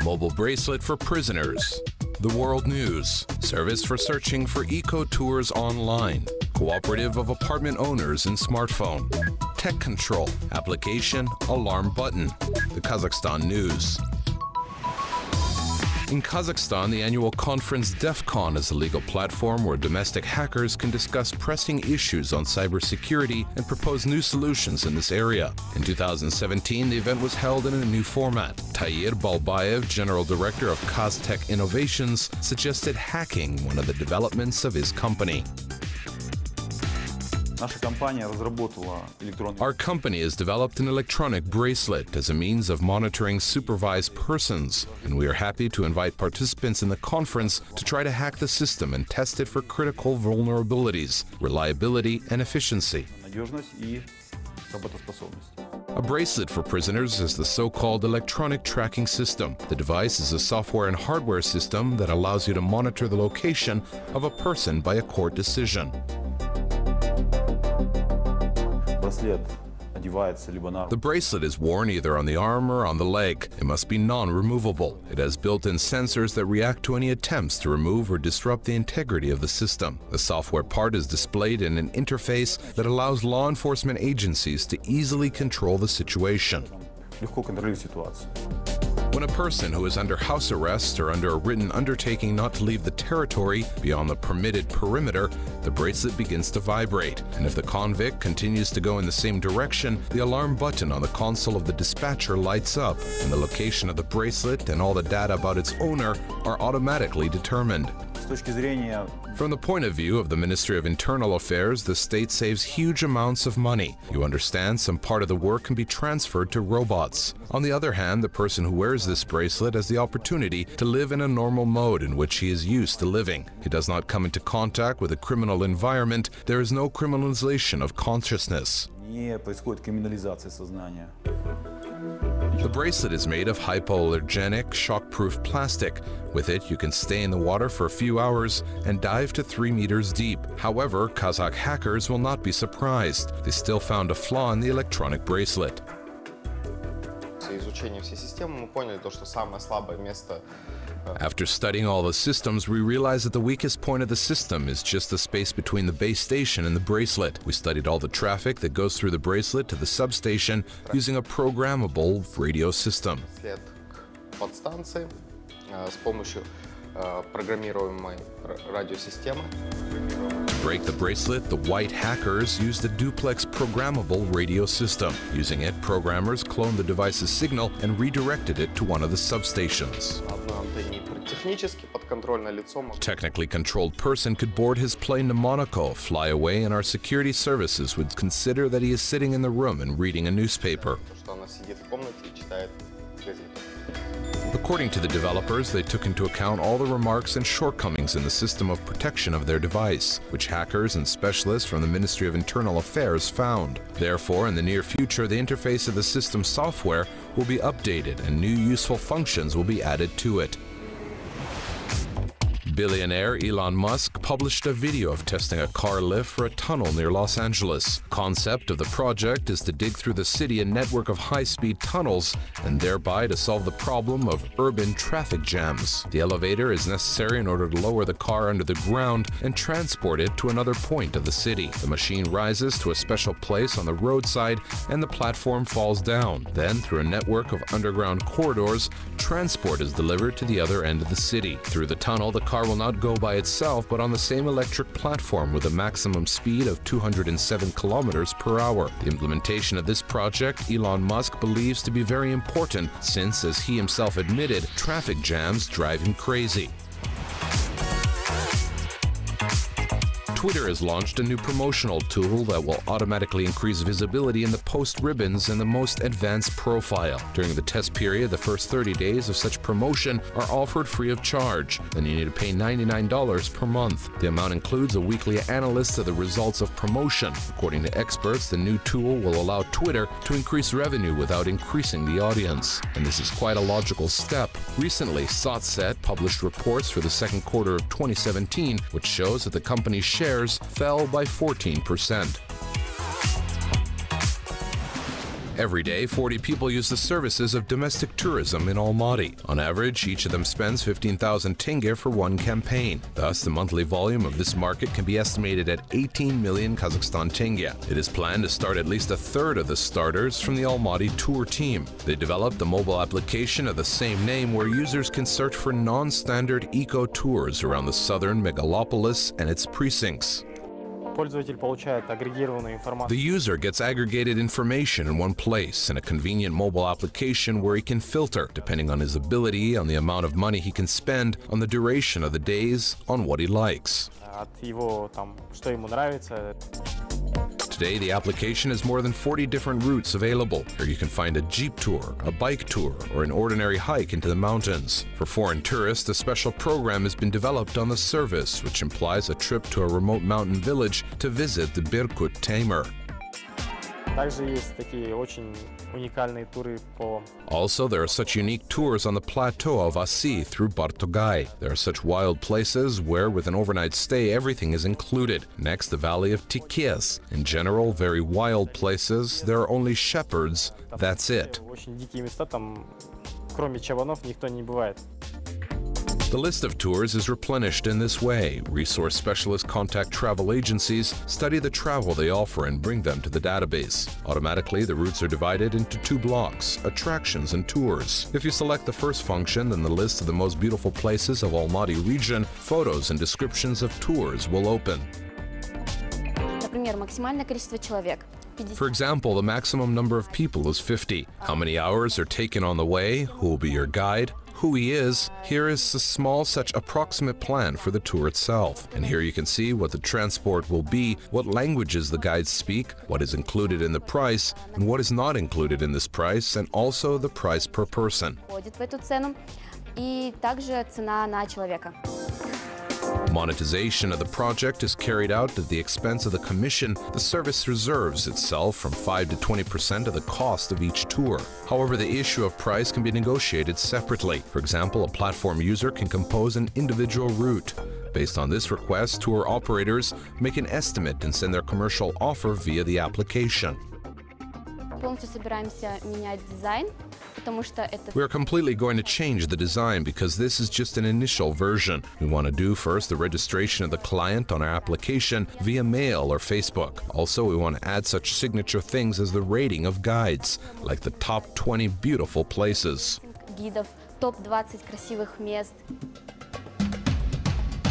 mobile bracelet for prisoners. The World News, service for searching for eco-tours online. Cooperative of apartment owners in smartphone. Tech control, application, alarm button. The Kazakhstan News. In Kazakhstan, the annual conference DEFCON is a legal platform where domestic hackers can discuss pressing issues on cybersecurity and propose new solutions in this area. In 2017, the event was held in a new format. Tayyir Balbayev, General Director of Kaztech Innovations, suggested hacking one of the developments of his company. Our company has developed an electronic bracelet as a means of monitoring supervised persons, and we are happy to invite participants in the conference to try to hack the system and test it for critical vulnerabilities, reliability, and efficiency. A bracelet for prisoners is the so-called electronic tracking system. The device is a software and hardware system that allows you to monitor the location of a person by a court decision. The bracelet is worn either on the arm or on the leg. It must be non-removable. It has built-in sensors that react to any attempts to remove or disrupt the integrity of the system. The software part is displayed in an interface that allows law enforcement agencies to easily control the situation. When a person who is under house arrest or under a written undertaking not to leave the territory beyond the permitted perimeter, the bracelet begins to vibrate. And if the convict continues to go in the same direction, the alarm button on the console of the dispatcher lights up, and the location of the bracelet and all the data about its owner are automatically determined. From the point of view of the Ministry of Internal Affairs, the state saves huge amounts of money. You understand, some part of the work can be transferred to robots. On the other hand, the person who wears this bracelet has the opportunity to live in a normal mode in which he is used to living. He does not come into contact with a criminal environment. There is no criminalization of consciousness. The bracelet is made of hypoallergenic, shockproof plastic. With it, you can stay in the water for a few hours and dive to 3 meters deep. However, Kazakh hackers will not be surprised. They still found a flaw in the electronic bracelet. After studying all the systems, we realized that the weakest point of the system is just the space between the base station and the bracelet. We studied all the traffic that goes through the bracelet to the substation using a programmable radio system. To break the bracelet, the white hackers used a duplex programmable radio system. Using it, programmers cloned the device's signal and redirected it to one of the substations. A technically controlled person could board his plane to Monaco, fly away, and our security services would consider that he is sitting in the room and reading a newspaper. According to the developers, they took into account all the remarks and shortcomings in the system of protection of their device, which hackers and specialists from the Ministry of Internal Affairs found. Therefore, in the near future, the interface of the system software will be updated and new useful functions will be added to it. Billionaire Elon Musk published a video of testing a car lift for a tunnel near Los Angeles. Concept of the project is to dig through the city a network of high-speed tunnels and thereby to solve the problem of urban traffic jams. The elevator is necessary in order to lower the car under the ground and transport it to another point of the city. The machine rises to a special place on the roadside and the platform falls down. Then, through a network of underground corridors, transport is delivered to the other end of the city. Through the tunnel, the car will not go by itself, but on the same electric platform with a maximum speed of 207 kilometers per hour. The implementation of this project, Elon Musk believes to be very important since, as he himself admitted, traffic jams drive him crazy. Twitter has launched a new promotional tool that will automatically increase visibility in the post ribbons and the most advanced profile. During the test period, the first 30 days of such promotion are offered free of charge. Then you need to pay $99 per month. The amount includes a weekly analysis of the results of promotion. According to experts, the new tool will allow Twitter to increase revenue without increasing the audience. And this is quite a logical step. Recently, SotSet published reports for the second quarter of 2017, which shows that the company's shares fell by 14%. Every day, 40 people use the services of domestic tourism in Almaty. On average, each of them spends 15,000 tenge for one campaign. Thus, the monthly volume of this market can be estimated at 18 million Kazakhstan tenge. It is planned to start at least a third of the starters from the Almaty tour team. They developed a mobile application of the same name where users can search for non-standard eco-tours around the southern megalopolis and its precincts. The user gets aggregated information in one place in a convenient mobile application where he can filter, depending on his ability, on the amount of money he can spend, on the duration of the days, on what he likes. Today, the application has more than 40 different routes available. Here you can find a jeep tour, a bike tour, or an ordinary hike into the mountains. For foreign tourists, a special program has been developed on the service, which implies a trip to a remote mountain village to visit the Birkut Tamer. Also, there are such unique tours on the plateau of Asi through Bartogay. There are such wild places where, with an overnight stay, everything is included. Next, the valley of Tikes. In general, very wild places. There are only shepherds. That's it. The list of tours is replenished in this way. Resource specialists contact travel agencies, study the travel they offer, and bring them to the database. Automatically, the routes are divided into two blocks, attractions and tours. If you select the first function, then the list of the most beautiful places of Almaty region, photos and descriptions of tours will open. For example, the maximum number of people is 50. How many hours are taken on the way? Who will be your guide? Who he is? Here is a small such approximate plan for the tour itself. And here you can see what the transport will be, what languages the guides speak, what is included in the price, and what is not included in this price, and also the price per person. Monetization of the project is carried out at the expense of the commission. The service reserves itself from 5 to 20% of the cost of each tour. However, the issue of price can be negotiated separately. For example, a platform user can compose an individual route. Based on this request, tour operators make an estimate and send their commercial offer via the application. We are completely going to change the design because this is just an initial version. We want to do first the registration of the client on our application via mail or Facebook. Also, we want to add such signature things as the rating of guides, like the top 20 beautiful places.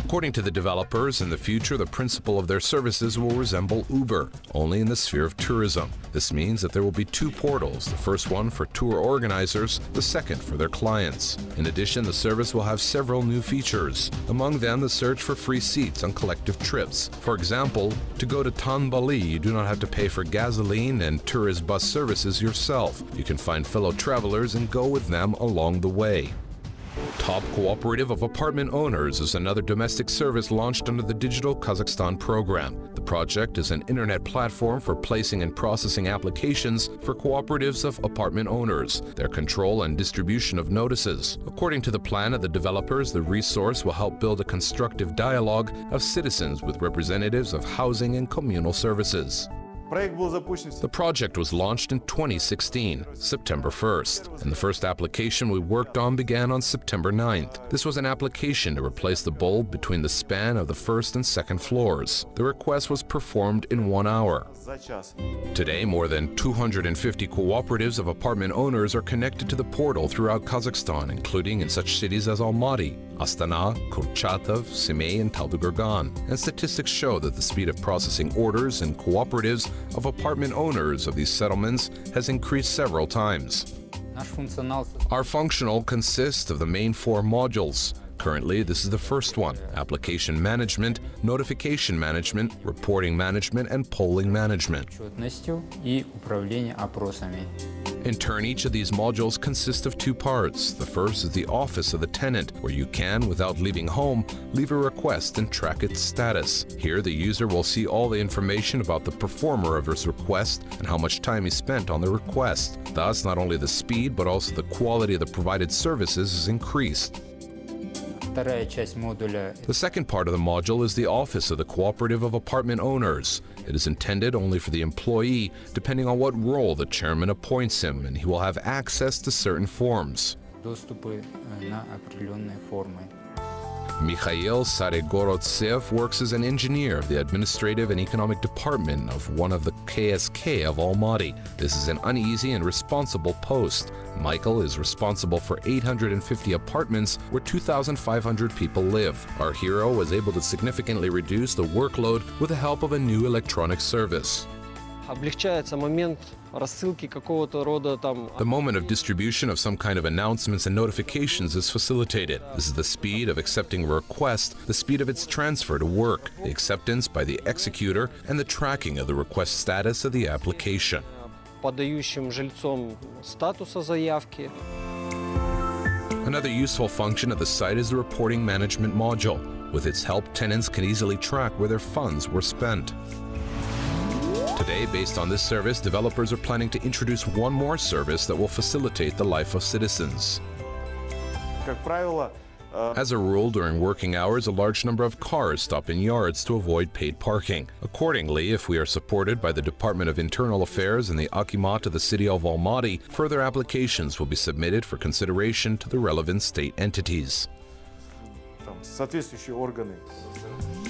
According to the developers, in the future, the principle of their services will resemble Uber, only in the sphere of tourism. This means that there will be two portals, the first one for tour organizers, the second for their clients. In addition, the service will have several new features, among them the search for free seats on collective trips. For example, to go to Tanbali, you do not have to pay for gasoline and tourist bus services yourself. You can find fellow travelers and go with them along the way. Top Cooperative of Apartment Owners is another domestic service launched under the Digital Kazakhstan program. The project is an internet platform for placing and processing applications for cooperatives of apartment owners, their control and distribution of notices. According to the plan of the developers, the resource will help build a constructive dialogue of citizens with representatives of housing and communal services. The project was launched in 2016, September 1st, and the first application we worked on began on September 9th. This was an application to replace the bulb between the span of the first and second floors. The request was performed in 1 hour. Today, more than 250 cooperatives of apartment owners are connected to the portal throughout Kazakhstan, including in such cities as Almaty, Astana, Kurchatov, Semey, and Taldykurgan. And statistics show that the speed of processing orders in cooperatives of apartment owners of these settlements has increased several times. Our functional consists of the main 4 modules. Currently, this is the first one: application management, notification management, reporting management, and polling management. In turn, each of these modules consists of 2 parts. The first is the office of the tenant, where you can, without leaving home, leave a request and track its status. Here, the user will see all the information about the performer of his request and how much time he spent on the request. Thus, not only the speed, but also the quality of the provided services is increased. The second part of the module is the office of the cooperative of apartment owners. It is intended only for the employee, depending on what role the chairman appoints him, and he will have access to certain forms. Mikhail Saregorodtsev works as an engineer of the administrative and economic department of one of the KSK of Almaty. This is an uneasy and responsible post. Michael is responsible for 850 apartments where 2,500 people live. Our hero was able to significantly reduce the workload with the help of a new electronic service. The moment of distribution of some kind of announcements and notifications is facilitated. This is the speed of accepting a request, the speed of its transfer to work, the acceptance by the executor, and the tracking of the request status of the application. Another useful function of the site is the reporting management module. With its help, tenants can easily track where their funds were spent. Today, based on this service, developers are planning to introduce one more service that will facilitate the life of citizens. As a rule, during working hours, a large number of cars stop in yards to avoid paid parking. Accordingly, if we are supported by the Department of Internal Affairs and the Akimat of the city of Almaty, further applications will be submitted for consideration to the relevant state entities.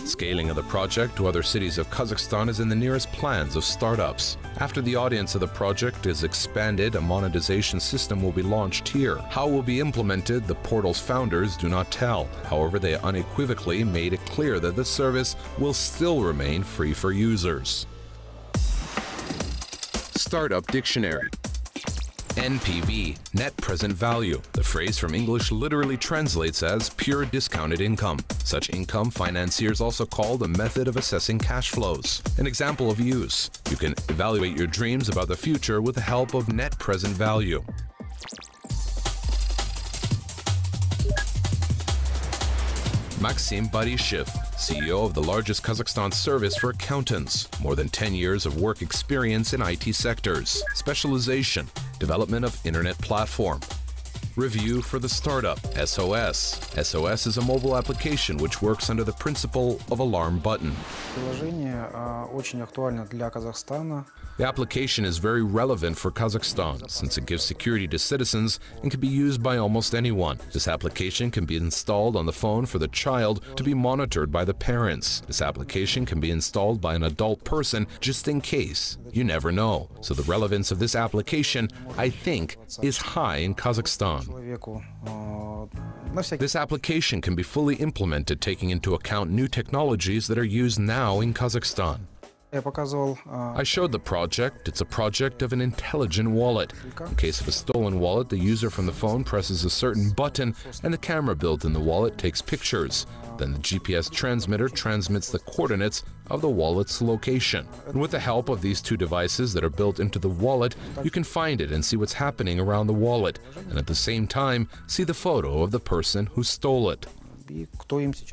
Scaling of the project to other cities of Kazakhstan is in the nearest plans of startups. After the audience of the project is expanded, a monetization system will be launched here. How it will be implemented, the portal's founders do not tell. However, they unequivocally made it clear that the service will still remain free for users. Startup Dictionary. NPV, net present value. The phrase from English literally translates as pure discounted income. Such income financiers also called a method of assessing cash flows. An example of use: you can evaluate your dreams about the future with the help of net present value. Maxim Barishev, CEO of the largest Kazakhstan service for accountants. More than 10 years of work experience in IT sectors. Specialization, development of internet platform. Review for the startup, SOS. SOS is a mobile application which works under the principle of alarm button. The application is very relevant for Kazakhstan since it gives security to citizens and can be used by almost anyone. This application can be installed on the phone for the child to be monitored by the parents. This application can be installed by an adult person just in case. You never know. So the relevance of this application, I think, is high in Kazakhstan. This application can be fully implemented taking into account new technologies that are used now in Kazakhstan. I showed the project. It's a project of an intelligent wallet. In case of a stolen wallet, the user from the phone presses a certain button and the camera built in the wallet takes pictures. Then the GPS transmitter transmits the coordinates of the wallet's location. And with the help of these two devices that are built into the wallet, you can find it and see what's happening around the wallet, and at the same time, see the photo of the person who stole it.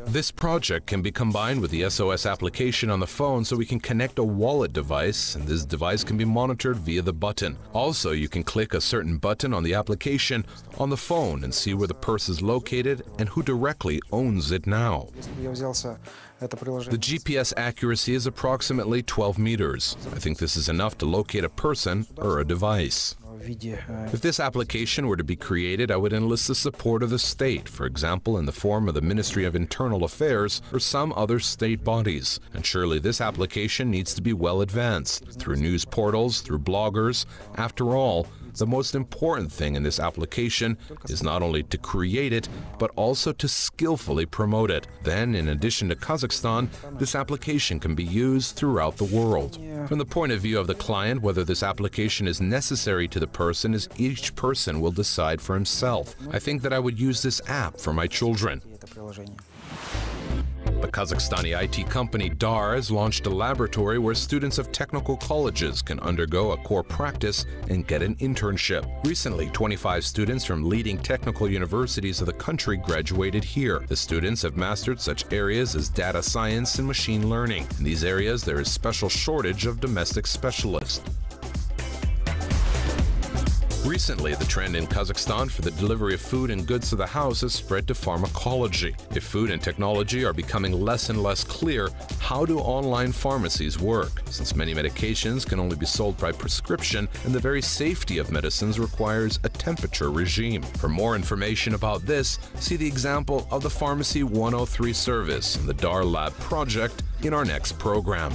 This project can be combined with the SOS application on the phone so we can connect a wallet device, and this device can be monitored via the button. Also, you can click a certain button on the application on the phone and see where the purse is located and who directly owns it now. The GPS accuracy is approximately 12 meters. I think this is enough to locate a person or a device. If this application were to be created, I would enlist the support of the state, for example, in the form of the Ministry of Internal Affairs or some other state bodies. And surely this application needs to be well advanced, through news portals, through bloggers. After all, the most important thing in this application is not only to create it, but also to skillfully promote it. Then, in addition to Kazakhstan, this application can be used throughout the world. From the point of view of the client, whether this application is necessary to the person is each person will decide for himself. I think that I would use this app for my children. The Kazakhstani IT company DAR has launched a laboratory where students of technical colleges can undergo a core practice and get an internship. Recently, 25 students from leading technical universities of the country graduated here. The students have mastered such areas as data science and machine learning. In these areas, there is special shortage of domestic specialists. Recently, the trend in Kazakhstan for the delivery of food and goods to the house has spread to pharmacology. If food and technology are becoming less and less clear, how do online pharmacies work? Since many medications can only be sold by prescription, and the very safety of medicines requires a temperature regime. For more information about this, see the example of the Pharmacy 103 service and the DAR Lab project in our next program.